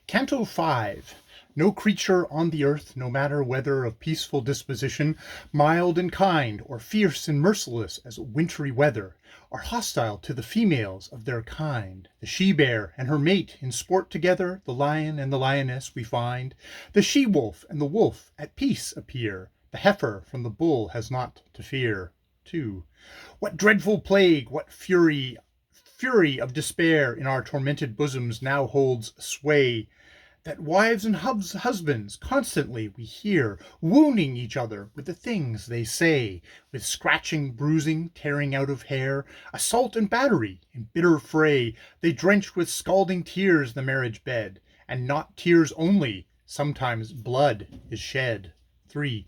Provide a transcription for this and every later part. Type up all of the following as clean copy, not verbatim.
Canto 5. No creature on the earth, no matter whether of peaceful disposition, mild and kind, or fierce and merciless as wintry weather, are hostile to the females of their kind. The she-bear and her mate in sport together, the lion and the lioness we find. The she-wolf and the wolf at peace appear. The heifer from the bull has naught to fear. 2. What dreadful plague, what fury of despair in our tormented bosoms now holds sway, that wives and husbands constantly we hear wounding each other with the things they say, with scratching, bruising, tearing out of hair, assault and battery in bitter fray. They drench with scalding tears the marriage bed, and not tears only, sometimes blood is shed. 3.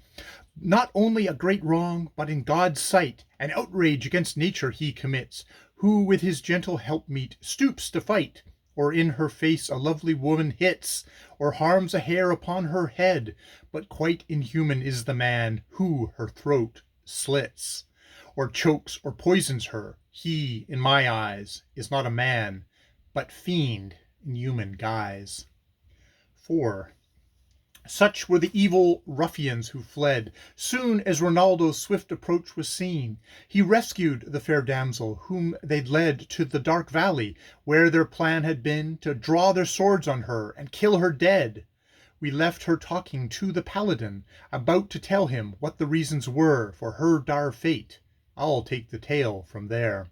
Not only a great wrong, but in God's sight an outrage against nature he commits, who with his gentle helpmeet stoops to fight, or in her face a lovely woman hits, or harms a hair upon her head. But quite inhuman is the man who her throat slits, or chokes or poisons her. He, in my eyes, is not a man, but fiend in human guise. 4. Such were the evil ruffians who fled. Soon as Ronaldo's swift approach was seen, he rescued the fair damsel, whom they'd led to the dark valley, where their plan had been to draw their swords on her and kill her dead. We left her talking to the paladin, about to tell him what the reasons were for her dire fate. I'll take the tale from there.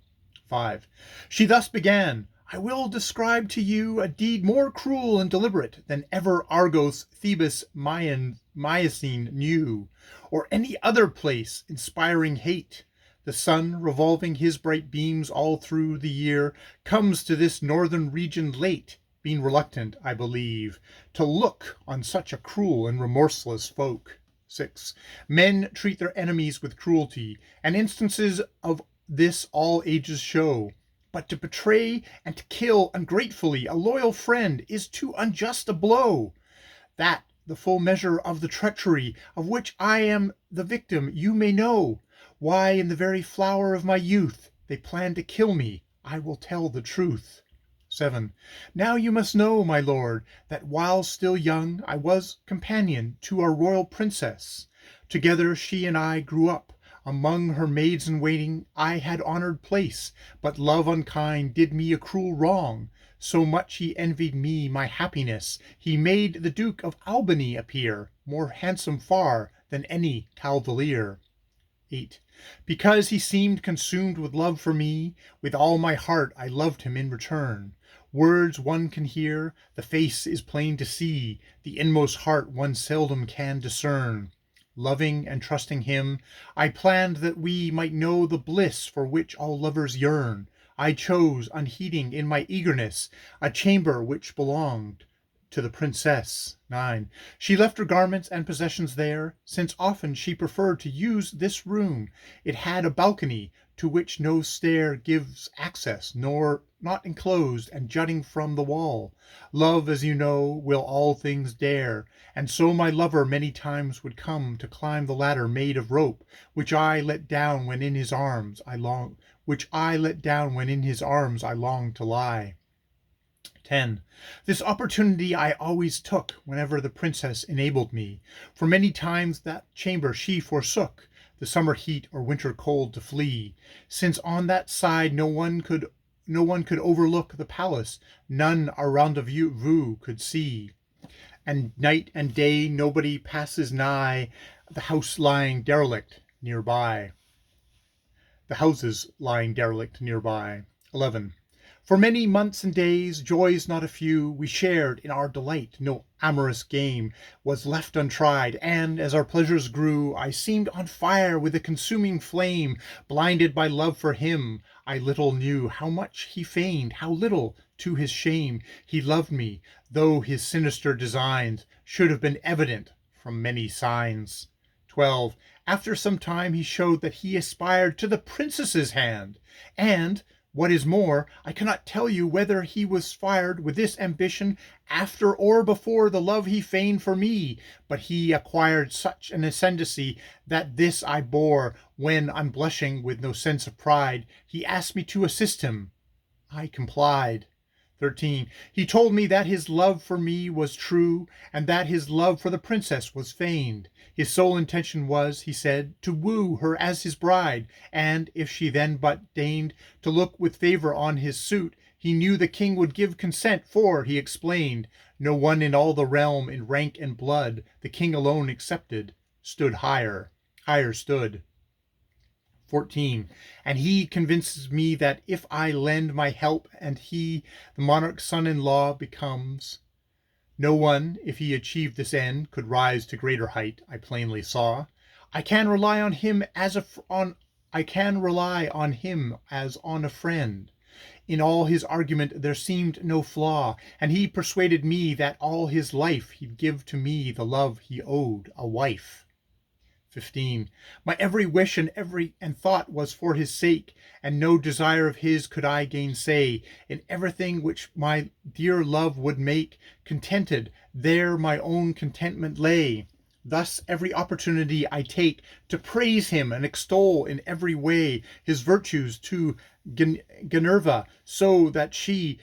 5. She thus began: I will describe to you a deed more cruel and deliberate than ever Argos, Thebes, Mycene knew, or any other place inspiring hate. The sun, revolving his bright beams all through the year, comes to this northern region late, being reluctant, I believe, to look on such a cruel and remorseless folk. 6. Men treat their enemies with cruelty, and instances of this all ages show. But to betray and to kill ungratefully a loyal friend is too unjust a blow. That the full measure of the treachery of which I am the victim you may know. Why, in the very flower of my youth, they planned to kill me, I will tell the truth. 7. Now you must know, my lord, that while still young I was companion to our royal princess. Together she and I grew up. Among her maids in waiting I had honored place, but love unkind did me a cruel wrong. So much he envied me my happiness, he made the Duke of Albany appear, more handsome far than any cavalier. 8. Because he seemed consumed with love for me, with all my heart I loved him in return. Words one can hear, the face is plain to see, the inmost heart one seldom can discern. Loving and trusting him, I planned that we might know the bliss for which all lovers yearn. I chose, unheeding in my eagerness, a chamber which belonged to the princess. 9. She left her garments and possessions there, since often she preferred to use this room. It had a balcony, to which no stair gives access, nor not enclosed and jutting from the wall. Love, as you know, will all things dare, and so my lover many times would come to climb the ladder made of rope, which I let down when in his arms I longed to lie. 10. This opportunity I always took whenever the princess enabled me, for many times that chamber she forsook, the summer heat or winter cold to flee, since on that side no one could overlook the palace, none our rendezvous could see, and night and day nobody passes nigh the house lying derelict nearby. The houses lying derelict nearby. 11. For many months and days, joys not a few, we shared in our delight. No amorous game was left untried, and as our pleasures grew, I seemed on fire with a consuming flame. Blinded by love for him, I little knew how much he feigned, how little, to his shame, he loved me, though his sinister designs should have been evident from many signs. 12. After some time he showed that he aspired to the princess's hand, and what is more, I cannot tell you whether he was fired with this ambition after or before the love he feigned for me, but he acquired such an ascendancy that this I bore, when, unblushing with no sense of pride, he asked me to assist him. I complied. 13. He told me that his love for me was true, and that his love for the princess was feigned. His sole intention was, he said, to woo her as his bride, and if she then but deigned to look with favor on his suit, he knew the king would give consent, for, he explained, no one in all the realm in rank and blood, the king alone excepted, higher stood. 14. And he convinces me that if I lend my help and he the monarch's son-in-law becomes, no one, if he achieved this end, could rise to greater height, I plainly saw. I can rely on him as on a friend. In all his argument there seemed no flaw, and he persuaded me that all his life he'd give to me the love he owed a wife. 15. My every wish and thought was for his sake, and no desire of his could I gainsay. In everything which my dear love would make contented, there my own contentment lay. Thus every opportunity I take to praise him and extol in every way his virtues to Minerva, so that she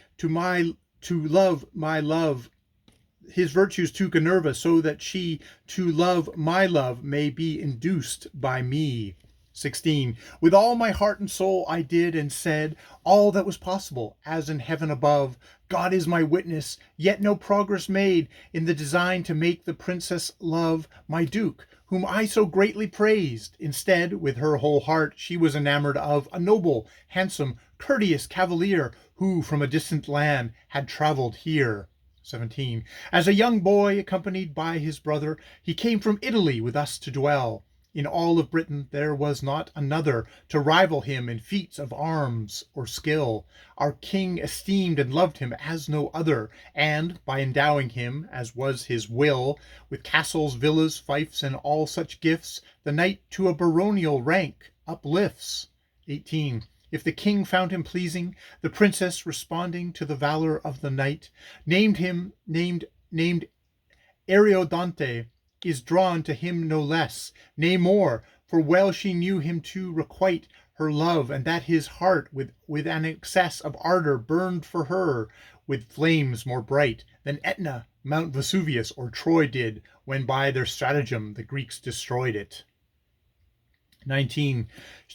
his virtues to Minerva, so that she to love my love may be induced by me. 16. With all my heart and soul I did and said all that was possible, as in heaven above. God is my witness, yet no progress made in the design to make the princess love my duke, whom I so greatly praised. Instead, with her whole heart, she was enamored of a noble, handsome, courteous cavalier, who from a distant land had traveled here. 17. As a young boy, accompanied by his brother, he came from Italy with us to dwell. In all of Britain there was not another to rival him in feats of arms or skill. Our king esteemed and loved him as no other, and, by endowing him, as was his will, with castles, villas, fiefs, and all such gifts, the knight to a baronial rank uplifts. 18. If the king found him pleasing, the princess, responding to the valor of the knight, named Ariodante, is drawn to him no less, nay more, for well she knew him to requite her love, and that his heart with an excess of ardor burned for her with flames more bright than Etna, Mount Vesuvius, or Troy did, when by their stratagem the Greeks destroyed it. 19.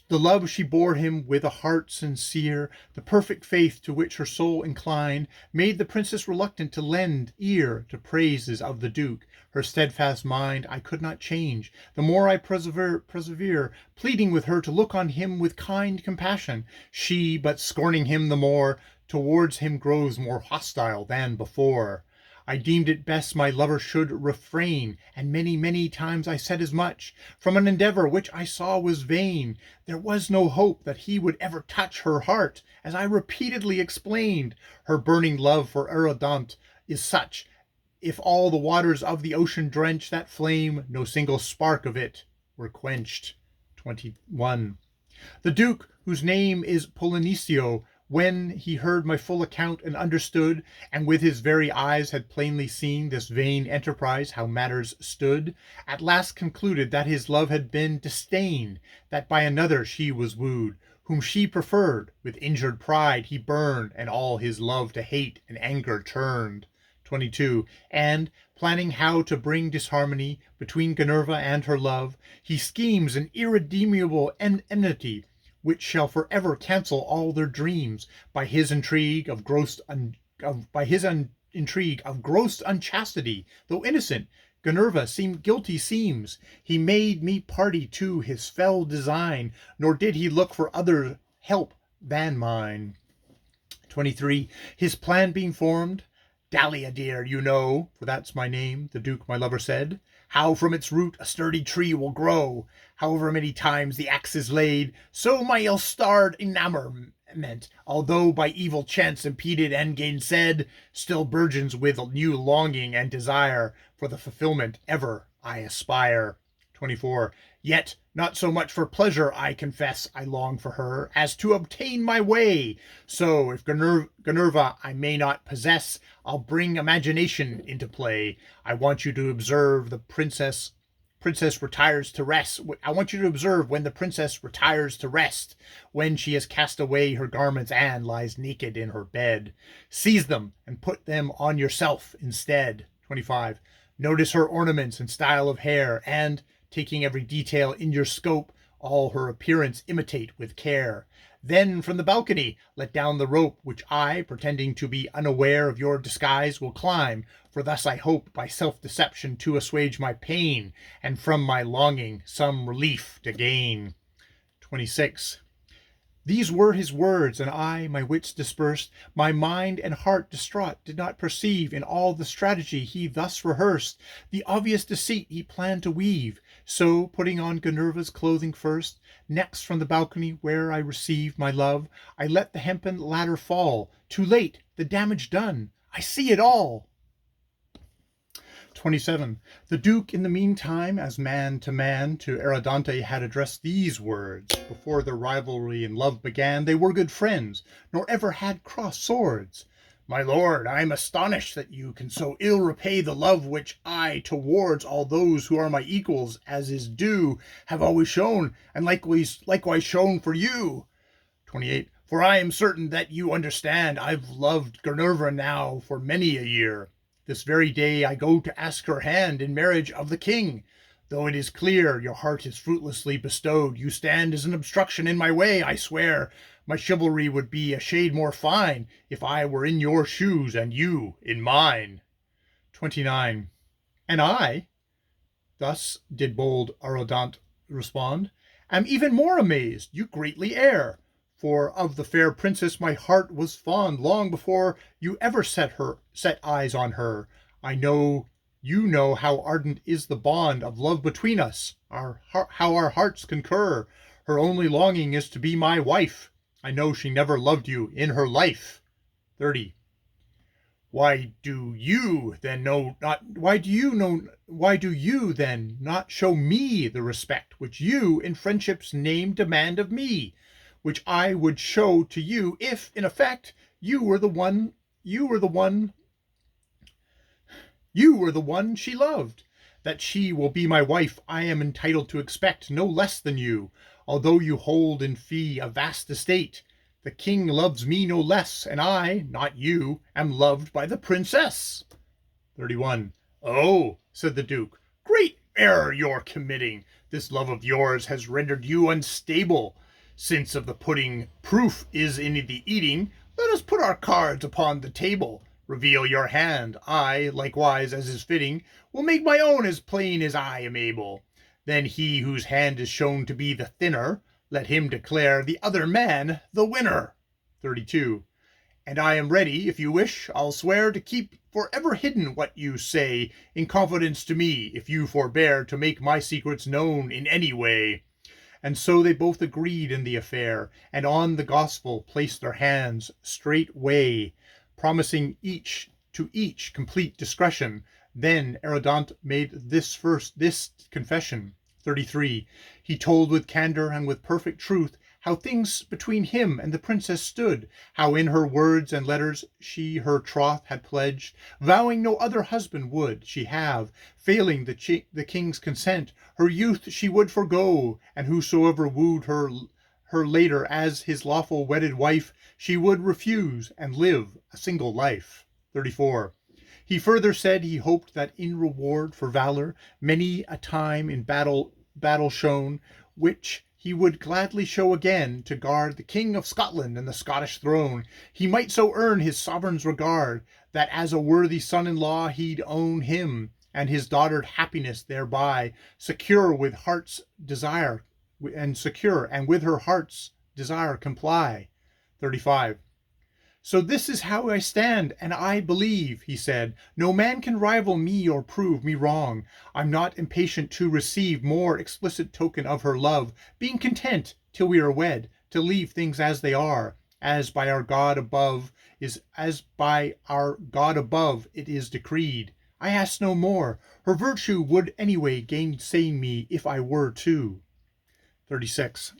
The love she bore him with a heart sincere, the perfect faith to which her soul inclined, made the princess reluctant to lend ear to praises of the duke. Her steadfast mind I could not change. The more I persevere, pleading with her to look on him with kind compassion. She, but scorning him the more, towards him grows more hostile than before. I deemed it best my lover should refrain, and many, many times I said as much, from an endeavor which I saw was vain. There was no hope that he would ever touch her heart, as I repeatedly explained. Her burning love for Ariodante is such, if all the waters of the ocean drench that flame, no single spark of it were quenched. 21. The duke, whose name is Polonicio, when he heard my full account and understood, and with his very eyes had plainly seen this vain enterprise, how matters stood, at last concluded that his love had been disdained, that by another she was wooed, whom she preferred. With injured pride he burned, and all his love to hate and anger turned. 22. And, planning how to bring disharmony between Minerva and her love, he schemes an irredeemable enmity, which shall forever cancel all their dreams, by his intrigue of gross unchastity. Though innocent, Minerva guilty seems. He made me party to his fell design, nor did he look for other help than mine. 23. His plan being formed, Dahlia dear, you know, for that's my name, the duke my lover said, how from its root a sturdy tree will grow. However many times the axe is laid, so my ill-starred enamorment, although by evil chance impeded and gainsaid, still burgeons with new longing and desire. For the fulfillment ever I aspire. 24. Yet not so much for pleasure, I confess, I long for her, as to obtain my way. So, if Minerva I may not possess, I'll bring imagination into play. I want you to observe the princess princess retires to rest. I want you to observe when the princess retires to rest, when she has cast away her garments and lies naked in her bed. Seize them and put them on yourself instead. 25. Notice her ornaments and style of hair, and, taking every detail in your scope, all her appearance imitate with care. Then from the balcony let down the rope, which I, pretending to be unaware of your disguise, will climb, for thus I hope by self-deception to assuage my pain, and from my longing some relief to gain. 26. These were his words, and I, my wits dispersed, my mind and heart distraught, did not perceive in all the strategy he thus rehearsed, the obvious deceit he planned to weave. So, putting on Ginevra's clothing first, next from the balcony where I received my love, I let the hempen ladder fall. Too late, the damage done, I see it all. 27. The Duke, in the meantime, as man to Aridante had addressed these words. Before their rivalry and love began, they were good friends, nor ever had crossed swords. My lord, I am astonished that you can so ill repay the love which I towards all those who are my equals, as is due, have always shown, and likewise shown for you. 28. For I am certain that you understand I've loved Ginevra now for many a year. This very day I go to ask her hand in marriage of the king. Though it is clear your heart is fruitlessly bestowed, you stand as an obstruction in my way, I swear. My chivalry would be a shade more fine if I were in your shoes and you in mine. 29. And I, thus did bold Aridante respond, am even more amazed, you greatly err. For of the fair princess my heart was fond long before you ever set eyes on her. I know you know how ardent is the bond of love between us, how our hearts concur. Her only longing is to be my wife. I know she never loved you in her life. 30. Why do you then not show me the respect which you in friendship's name demand of me, which I would show to you if, in effect, you were the one she loved? That she will be my wife I am entitled to expect no less than you, although you hold in fee a vast estate. The king loves me no less, and I, not you, am loved by the princess. 31. Oh, said the Duke, great error you're committing. This love of yours has rendered you unstable. Since of the pudding proof is in the eating, let us put our cards upon the table. Reveal your hand. I, likewise, as is fitting, will make my own as plain as I am able. Then he whose hand is shown to be the thinner, let him declare the other man the winner. 32. And I am ready, if you wish, I'll swear to keep for ever hidden what you say, in confidence to me, if you forbear to make my secrets known in any way. And so they both agreed in the affair, and on the gospel placed their hands straightway, promising each complete discretion. Then Aridante made this confession. 33. He told with candor and with perfect truth how things between him and the princess stood, how in her words and letters she her troth had pledged, vowing no other husband would she have, failing the king's consent, her youth she would forego, and whosoever wooed her later as his lawful wedded wife, she would refuse and live a single life. 34. He further said he hoped that in reward for valor, many a time in battle shown, which he would gladly show again to guard the King of Scotland and the Scottish throne, he might so earn his sovereign's regard, that as a worthy son-in-law he'd own him, and his daughter's happiness thereby, secure with heart's desire, and with her heart's desire comply. 35. So this is how I stand, and I believe, he said, no man can rival me or prove me wrong. I'm not impatient to receive more explicit token of her love, being content, till we are wed, to leave things as they are, as by our God above it is decreed. I ask no more. Her virtue would anyway gainsay me if I were to. 36.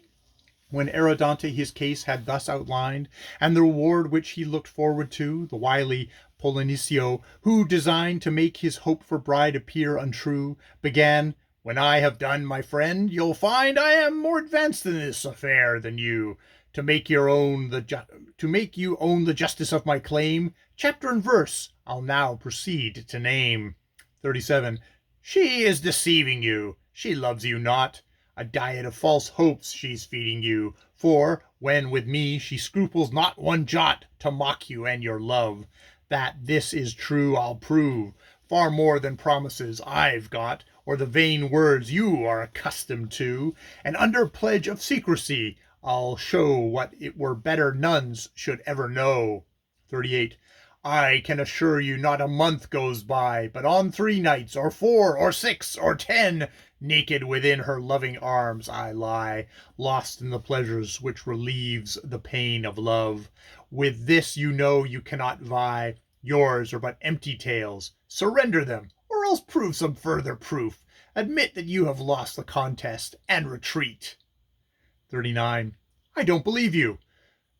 When Aridante his case had thus outlined, and the reward which he looked forward to, the wily Polinicio, who designed to make his hope for bride appear untrue, began, When I have done, my friend, you'll find I am more advanced in this affair than you. To make you own the justice of my claim, chapter and verse I'll now proceed to name. 37. She is deceiving you. She loves you not. A diet of false hopes she's feeding you. For, when with me, she scruples not one jot to mock you and your love. That this is true I'll prove, far more than promises I've got, or the vain words you are accustomed to. And under pledge of secrecy, I'll show what it were better nuns should ever know. 38. I can assure you not a month goes by, but on 3 nights, or 4, or 6, or 10, naked within her loving arms I lie, lost in the pleasures which relieves the pain of love. With this you know you cannot vie. Yours are but empty tales. Surrender them, or else prove some further proof. Admit that you have lost the contest, and retreat. 39. I don't believe you,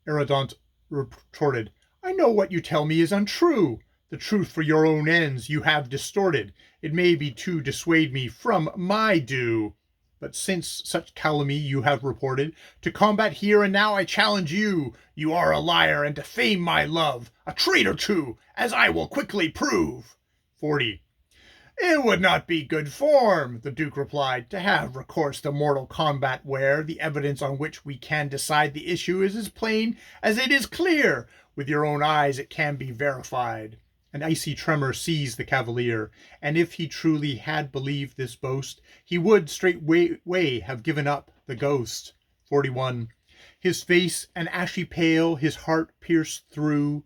rlnd retorted. I know what you tell me is untrue. The truth for your own ends you have distorted. It may be to dissuade me from my due. But since such calumny you have reported, to combat here and now I challenge you. You are a liar and defame my love, a traitor too, as I will quickly prove. 40. It would not be good form, the Duke replied, to have recourse to mortal combat where the evidence on which we can decide the issue is as plain as it is clear. With your own eyes it can be verified. An icy tremor seized the cavalier, and if he truly had believed this boast, he would straightway have given up the ghost. 41. His face an ashy pale, his heart pierced through,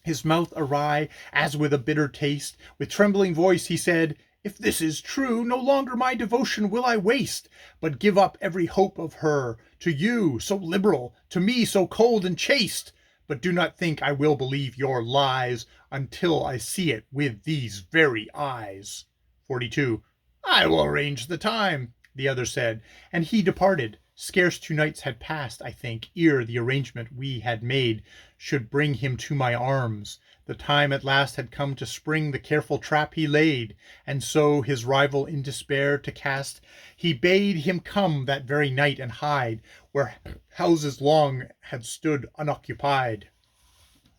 his mouth awry as with a bitter taste. With trembling voice he said, If this is true, no longer my devotion will I waste, but give up every hope of her. To you, so liberal, to me, so cold and chaste. But do not think I will believe your lies until I see it with these very eyes. 42. I will arrange the time, the other said, and he departed. Scarce 2 nights had passed, I think, ere the arrangement we had made should bring him to my arms. The time at last had come to spring the careful trap he laid, and so his rival in despair to cast, he bade him come that very night and hide where houses long had stood unoccupied.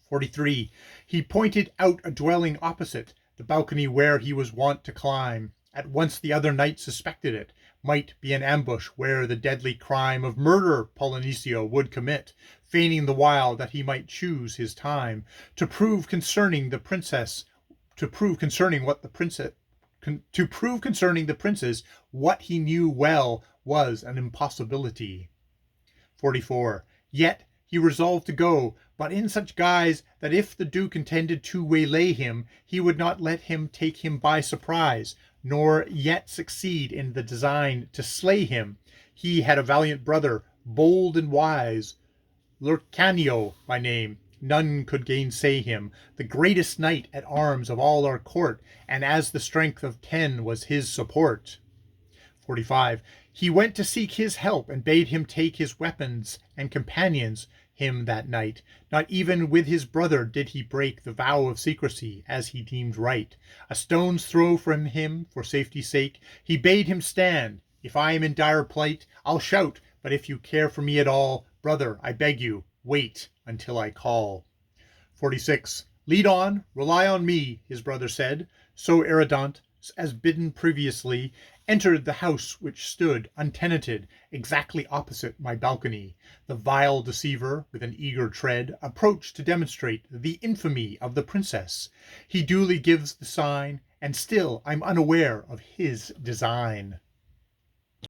43. He pointed out a dwelling opposite, the balcony where he was wont to climb. At once the other knight suspected it might be an ambush where the deadly crime of murder Polynicio would commit, feigning the while that he might choose his time to prove concerning the princess what he knew well was an impossibility. 44. Yet he resolved to go, but in such guise that if the Duke intended to waylay him, he would not let him take him by surprise, nor yet succeed in the design to slay him. He had a valiant brother, bold and wise, Lurcanio by name. None could gainsay him, the greatest knight at arms of all our court, and as the strength of 10 was his support. 45. He went to seek his help, and bade him take his weapons and companions him that night. Not even with his brother did he break the vow of secrecy, as he deemed right. A stone's throw from him, for safety's sake, he bade him stand. If I am in dire plight, I'll shout, but if you care for me at all, brother, I beg you, wait until I call. 46. Lead on, rely on me, his brother said. So rlnd, as bidden previously, entered the house which stood untenanted exactly opposite my balcony. The vile deceiver, with an eager tread, approached to demonstrate the infamy of the princess. He duly gives the sign, and still I'm unaware of his design.